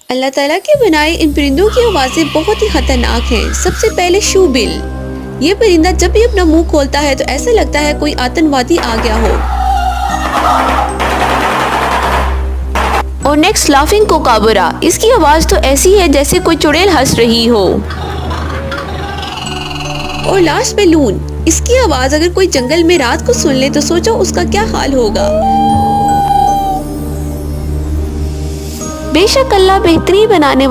अल्लाह ताला के बनाए इन परिंदों की आवाज़ें बहुत ही खतरनाक हैं। सबसे पहले शूबिल, ये परिंदा जब भी अपना मुंह खोलता है तो ऐसा लगता है कोई आतंकवादी आ गया हो। और नेक्स्ट लाफिंग कोकाबरा, इसकी आवाज़ तो ऐसी है जैसे कोई चुड़ैल हंस रही हो। और लास्ट में लून, इसकी आवाज़ अगर कोई जंगल में रात को सुन ले तो सोचो उसका क्या हाल होगा। बेशक अल्लाह बेहतरीन बनाने